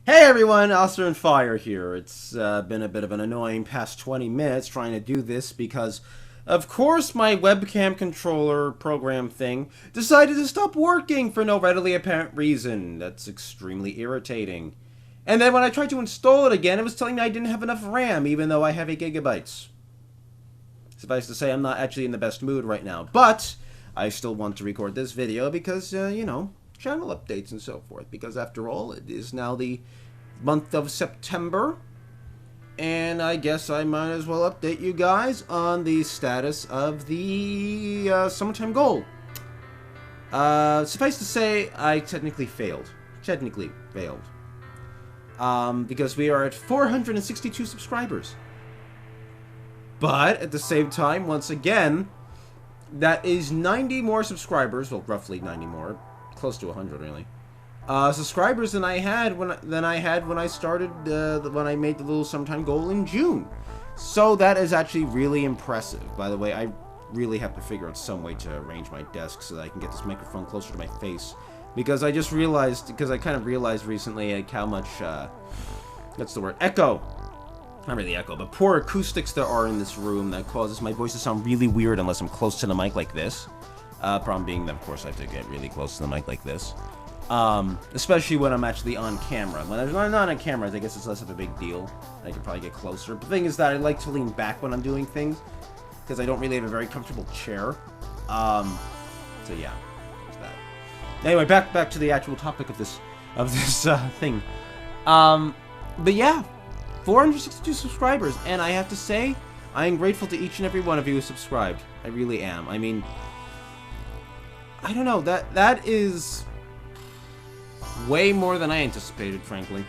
Hey everyone, Oster and Fire here. It's been a bit of an annoying past 20 minutes trying to do this because, of course, my webcam controller program thing decided to stop working for no readily apparent reason. That's extremely irritating. And then when I tried to install it again, it was telling me I didn't have enough RAM, even though I have 8 gigabytes. Suffice to say, I'm not actually in the best mood right now, but I still want to record this video because, channel updates and so forth, because after all, it is now the month of September, and I guess I might as well update you guys on the status of the summertime goal. Suffice to say, I technically failed. Because we are at 462 subscribers. But at the same time, once again, that is 90 more subscribers, well, roughly 90 more, close to 100 really. Subscribers than I had when I started when I made the little summertime goal in June. So that is actually really impressive. By the way, I really have to figure out some way to arrange my desk so that I can get this microphone closer to my face, because I just realized, I kind of realized recently, like, how much that's the word, echo. Not really echo, but poor acoustics there are in this room that causes my voice to sound really weird unless I'm close to the mic like this. Problem being that, of course, I have to get really close to the mic like this. Especially when I'm actually on camera. When I'm not on camera, I guess it's less of a big deal. I could probably get closer. But the thing is that I like to lean back when I'm doing things, because I don't really have a very comfortable chair. So yeah, there's that. Anyway, back to the actual topic of this thing. But yeah, 462 subscribers, and I have to say, I am grateful to each and every one of you who subscribed. I really am. I mean, I don't know, that is way more than I anticipated, frankly.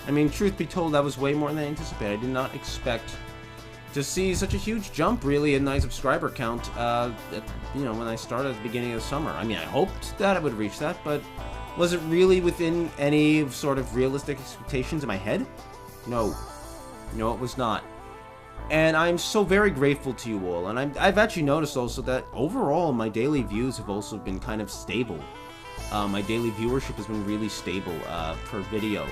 I mean, truth be told, that was way more than I anticipated. I did not expect to see such a huge jump, really, in my subscriber count, when I started at the beginning of the summer. I mean, I hoped that I would reach that, but was it really within any sort of realistic expectations in my head? No. No, it was not. And I'm so very grateful to you all, and I've actually noticed also that overall my daily views have also been kind of stable. My daily viewership has been really stable per video.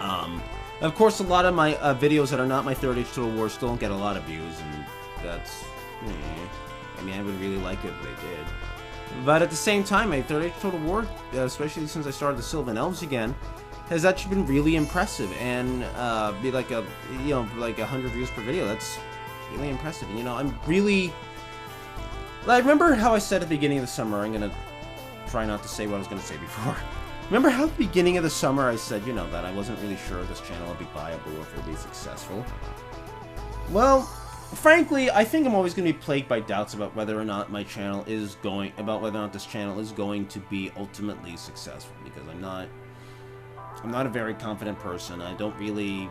Of course, a lot of my videos that are not my Third Age Total War still don't get a lot of views, and that's... I mean, I would really like it if they did. But at the same time, my Third Age Total War, especially since I started the Sylvan Elves again, has actually been really impressive, and be like like 100 views per video. That's really impressive. And I'm really... I remember how I said at the beginning of the summer, I'm gonna try not to say what I was gonna say before. Remember how at the beginning of the summer I said, that I wasn't really sure if this channel would be viable or if it would be successful? Well, frankly, I think I'm always gonna be plagued by doubts about whether or not this channel is going to be ultimately successful, because I'm not a very confident person. I don't really,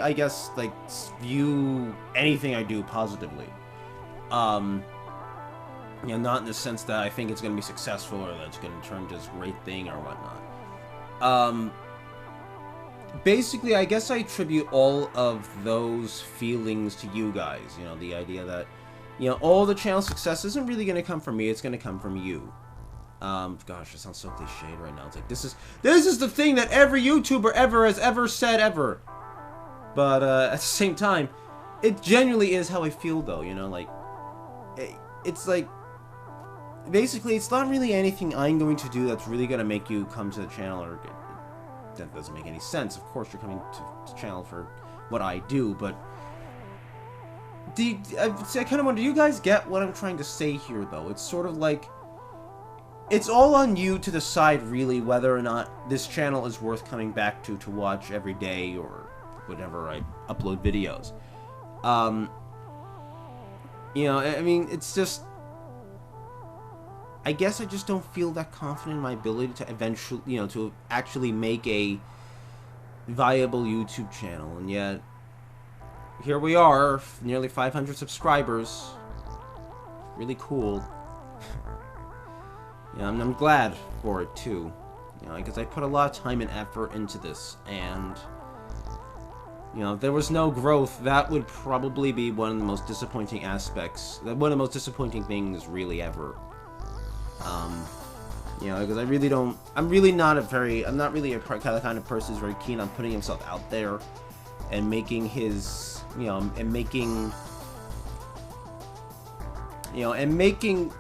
I guess, like, view anything I do positively. Not in the sense that I think it's going to be successful or that it's going to turn into this great thing or whatnot. Basically, I guess I attribute all of those feelings to you guys. The idea that, all the channel success isn't really going to come from me, it's going to come from you. Gosh, it sounds so cliched right now. It's like, this is the thing that every YouTuber ever has ever said ever. But, at the same time, it genuinely is how I feel, though, like, it's like, basically, it's not really anything I'm going to do that's really going to make you come to the channel, or that doesn't make any sense. Of course, you're coming to the channel for what I do, but I kind of wonder, do you guys get what I'm trying to say here, though? It's sort of like, it's all on you to decide, really, whether or not this channel is worth coming back to watch every day, or whenever I upload videos. I mean, it's just, I guess I just don't feel that confident in my ability to eventually, to actually make a viable YouTube channel, and yet, here we are, nearly 500 subscribers. Really cool. I'm glad for it, too. Because I put a lot of time and effort into this, and if there was no growth, that would probably be one of the most disappointing aspects, one of the most disappointing things really ever. You know, because I really don't. I'm really not a very. I'm not really a kind of person who's very keen on putting himself out there and making his. You know, and making. You know, and making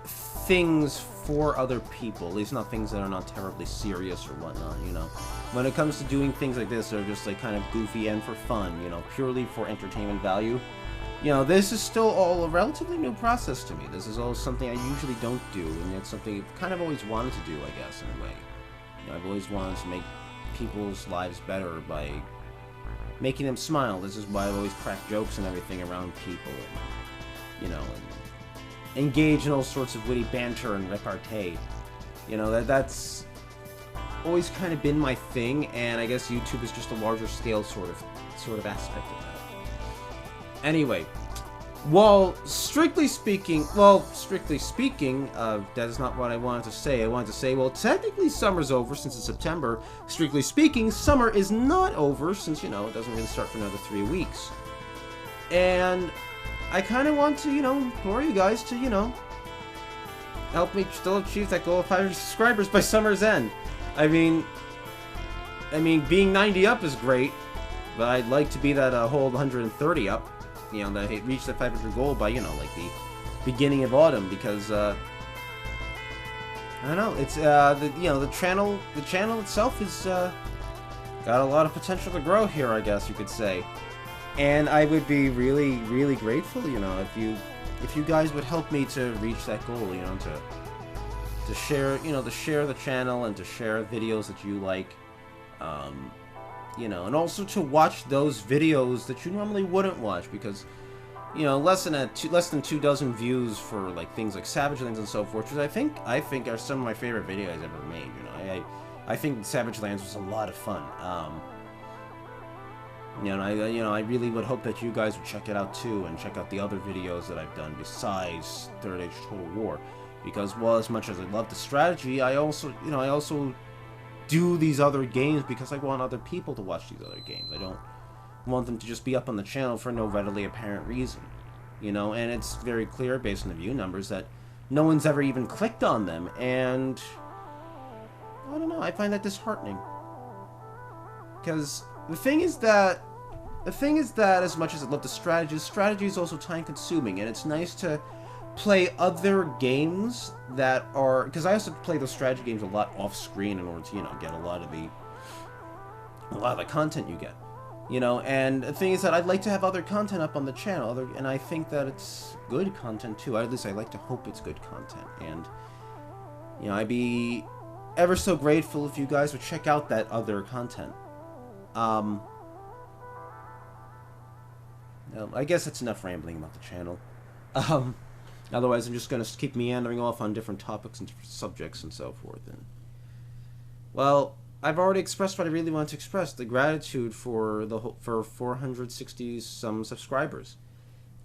things for other people. At least not things that are not terribly serious or whatnot. You know, when it comes to doing things like this, they're just like kind of goofy and for fun. You know, purely for entertainment value. You know, this is still all a relatively new process to me. This is all something I usually don't do, and it's something I've kind of always wanted to do, I guess, in a way. You know, I've always wanted to make people's lives better by making them smile. This is why I've always cracked jokes and everything around people, and, you know, and engage in all sorts of witty banter and repartee. You know, that's always kind of been my thing, and I guess YouTube is just a larger scale sort of aspect of that. Anyway, strictly speaking, that is not what I wanted to say. I wanted to say, well, technically summer's over since it's September. Strictly speaking, summer is not over since, you know, it doesn't really start for another 3 weeks. And I kind of want to, you know, implore you guys to, you know, help me still achieve that goal of 500 subscribers by summer's end. I mean, being 90 up is great, but I'd like to be that whole 130 up. You know, that reach that 500 goal by, you know, like the beginning of autumn, because I don't know, it's the channel itself is got a lot of potential to grow here, I guess you could say. And I would be really, really grateful, you know, if you guys would help me to reach that goal, you know, to share, you know, to share the channel and to share videos that you like. You know, and also to watch those videos that you normally wouldn't watch, because, you know, less than 2 dozen views for like things like Savage Lands and so forth, which I think are some of my favorite videos I've ever made. You know, I think Savage Lands was a lot of fun. You know, I really would hope that you guys would check it out too, and check out the other videos that I've done besides Third Age Total War, because, well, as much as I love the strategy, I also do these other games because I want other people to watch these other games. I don't want them to just be up on the channel for no readily apparent reason. You know, and it's very clear based on the view numbers that no one's ever even clicked on them, and I don't know, I find that disheartening. Because the thing is that as much as I love the strategy is also time consuming, and it's nice to play other games that are, because I also play those strategy games a lot off screen in order to, you know, get a lot of the content you get, you know. And the thing is that I'd like to have other content up on the channel, and I think that it's good content too. At least I like to hope it's good content, and, you know, I'd be ever so grateful if you guys would check out that other content. I guess that's enough rambling about the channel. Otherwise, I'm just going to keep meandering off on different topics and different subjects and so forth. And, well, I've already expressed what I really want to express: the gratitude for 460 some subscribers.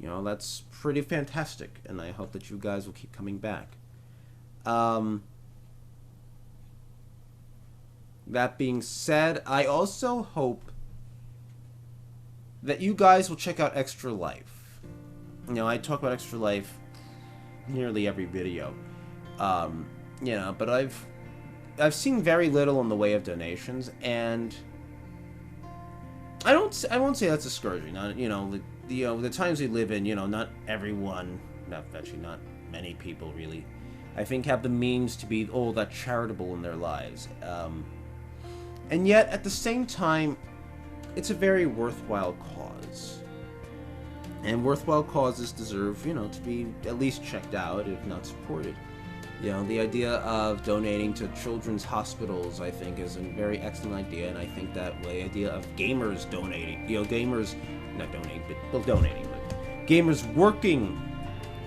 You know, that's pretty fantastic, and I hope that you guys will keep coming back. That being said, I also hope that you guys will check out Extra Life. You know, I talk about Extra Life nearly every video, you know, but I've seen very little in the way of donations, and I won't say that's discouraging. You know, the times we live in, you know, not everyone, not many people really, I think, have the means to be all that charitable in their lives, and yet at the same time, it's a very worthwhile cause. And worthwhile causes deserve, you know, to be at least checked out, if not supported. You know, the idea of donating to children's hospitals, I think, is a very excellent idea, and I think that the idea of gamers donating, you know, gamers, not donating, but, well, donating, but gamers working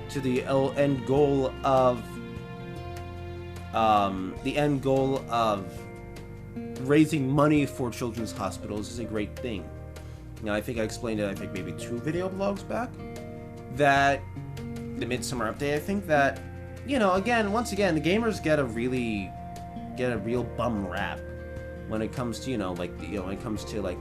to the end goal of, raising money for children's hospitals is a great thing. Now, I think I explained it, I think maybe 2 video blogs back, that the Midsummer Update, I think that, you know, once again, the gamers get a real bum rap. when it comes to, like, when it comes to, like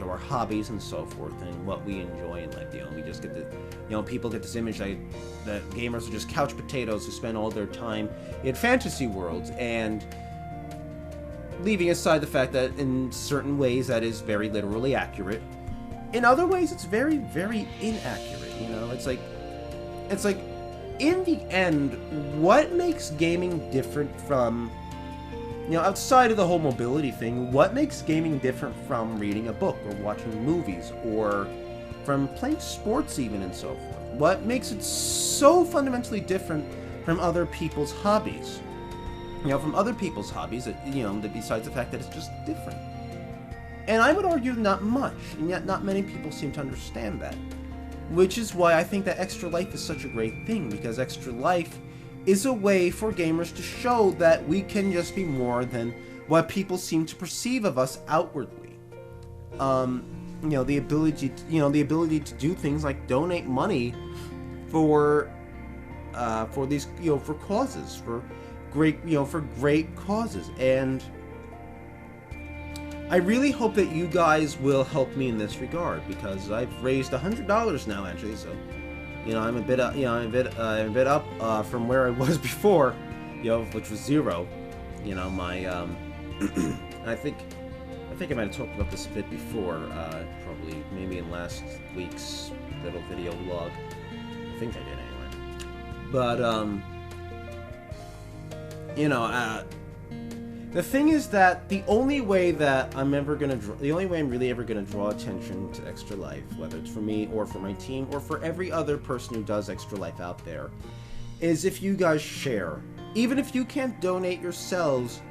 our hobbies and so forth, and what we enjoy in life. We just get to, people get this image that gamers are just couch potatoes who spend all their time in fantasy worlds, and leaving aside the fact that in certain ways that is very literally accurate, in other ways it's very, very inaccurate. It's like in the end, what makes gaming different from, outside of the whole mobility thing, what makes gaming different from reading a book or watching movies or from playing sports even and so forth? What makes it so fundamentally different from other people's hobbies? From other people's hobbies, besides the fact that it's just different. And I would argue not much, and yet not many people seem to understand that. Which is why I think that Extra Life is such a great thing, because Extra Life is a way for gamers to show that we can just be more than what people seem to perceive of us outwardly. The ability to do things like donate money for these, for causes, for great causes. And I really hope that you guys will help me in this regard, because I've raised $100 now, actually, so I'm a bit up from where I was before, which was zero. My I think I might have talked about this a bit before, probably maybe in last week's little video vlog. I think I did anyway. But the thing is that the only way that I'm really ever gonna draw attention to Extra Life, whether it's for me or for my team or for every other person who does Extra Life out there, is if you guys share. Even if you can't donate yourselves,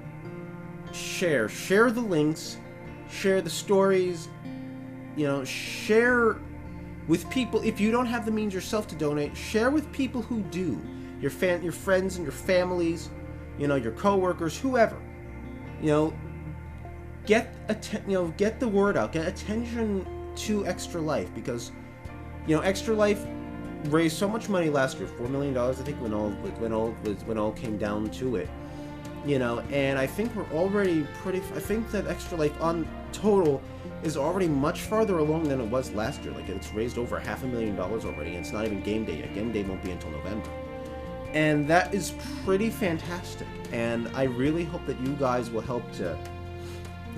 share the links, share the stories, share with people. If you don't have the means yourself to donate, share with people who do. Your friends and your families, your coworkers, whoever. Get the word out, get attention to Extra Life, because Extra Life raised so much money last year, $4 million, I think, when all came down to it. And I think we're already I think that Extra Life on total is already much farther along than it was last year. Like, it's raised over $500,000 already, and it's not even game day yet. Game day won't be until November. And that is pretty fantastic. And I really hope that you guys will help to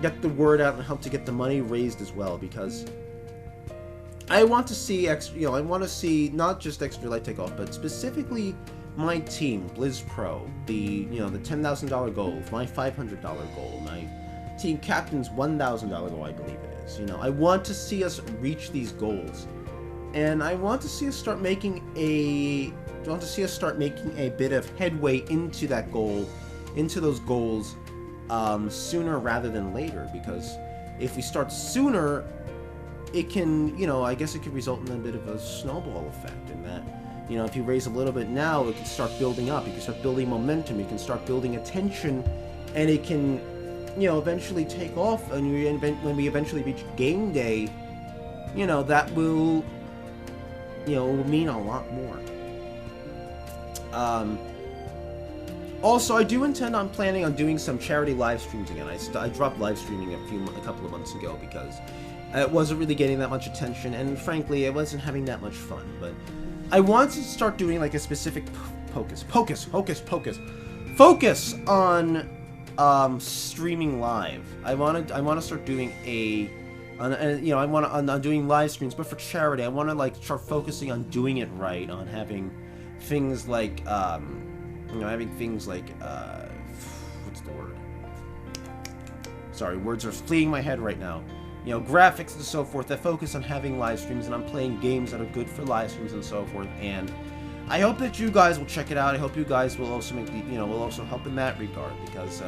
get the word out and help to get the money raised as well, because I want to see I want to see not just Extra Life take off, but specifically my team, Blizz Pro, the $10,000 goal, my $500 goal, my team captain's $1,000 goal, I believe it is. I want to see us reach these goals, and I want to see us start making a bit of headway into that goal, into those goals, sooner rather than later. Because if we start sooner, it can, I guess it could result in a bit of a snowball effect, in that, if you raise a little bit now, it can start building up. You can start building momentum. You can start building attention, and it can, eventually take off. And when we eventually reach game day, that will, mean a lot more. Also, I do intend on planning on doing some charity live streams again. I dropped live streaming a couple of months ago because it wasn't really getting that much attention, and frankly, I wasn't having that much fun. But I want to start doing like a specific focus on streaming live. I want to start doing I'm doing live streams, but for charity. I want to like start focusing on doing it right, on having things like what's the word? Sorry, words are fleeing my head right now. Graphics and so forth that focus on having live streams, and I'm playing games that are good for live streams and so forth. And I hope that you guys will check it out. I hope you guys will also will also help in that regard, because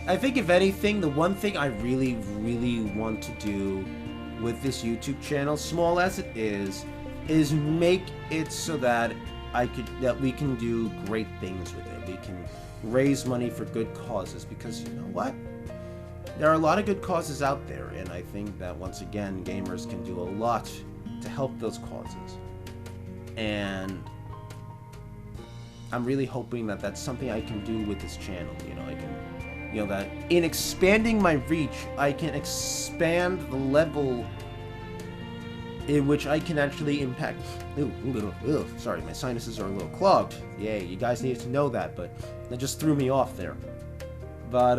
I think, if anything, the one thing I really, really want to do with this YouTube channel, small as it is make it so that we can do great things with it. We can raise money for good causes, because you know what? There are a lot of good causes out there, and I think that once again, gamers can do a lot to help those causes. And I'm really hoping that that's something I can do with this channel. You know, I can, you know, that in expanding my reach, I can expand the level in which I can actually impact. Sorry, my sinuses are a little clogged. Yay, you guys needed to know that, but that just threw me off there. But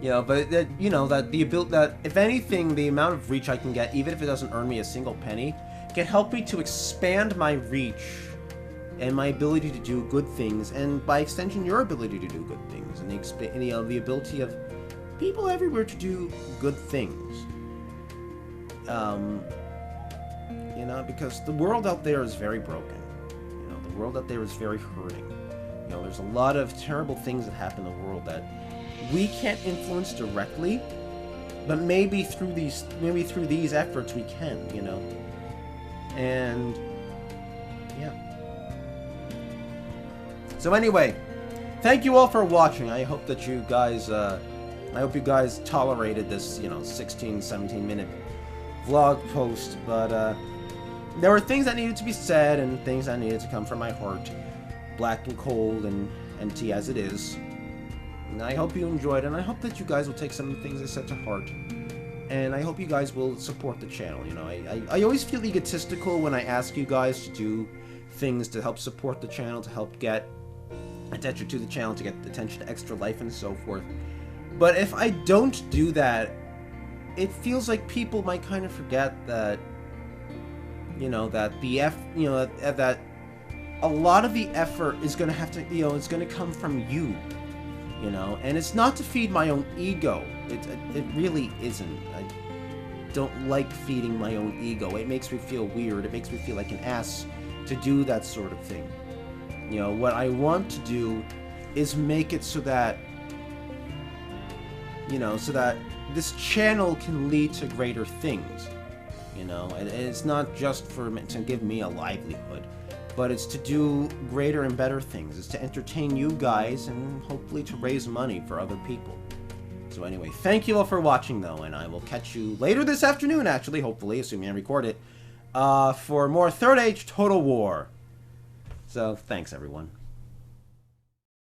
you know, but that, you know, that the ability that, if anything, the amount of reach I can get, even if it doesn't earn me a single penny, can help me to expand my reach and my ability to do good things, and by extension, your ability to do good things, and the ability of people everywhere to do good things. You know, because the world out there is very broken. You know, the world out there is very hurting. You know, there's a lot of terrible things that happen in the world that we can't influence directly, but maybe through these efforts we can, you know. And yeah. So anyway, thank you all for watching. I hope that you guys tolerated this, you know, 16, 17 minute vlog post, but there were things that needed to be said and things that needed to come from my heart, black and cold and empty as it is. And I hope you enjoyed, and I hope that you guys will take some of the things I said to heart. And I hope you guys will support the channel. You know, I always feel egotistical when I ask you guys to do things to help support the channel, to help get attention to the channel, to get attention to Extra Life and so forth. But if I don't do that, it feels like people might kind of forget that, you know, that that a lot of the effort is going to have to, you know, it's going to come from you. You know, and it's not to feed my own ego. It really isn't. I don't like feeding my own ego. It makes me feel weird. It makes me feel like an ass to do that sort of thing. You know, what I want to do is make it so that, you know, so that this channel can lead to greater things. You know, and it's not just to give me a livelihood, but it's to do greater and better things. It's to entertain you guys and hopefully to raise money for other people. So anyway, thank you all for watching though, and I will catch you later this afternoon, actually, hopefully, assuming I record it, for more Third Age Total War. So, thanks everyone.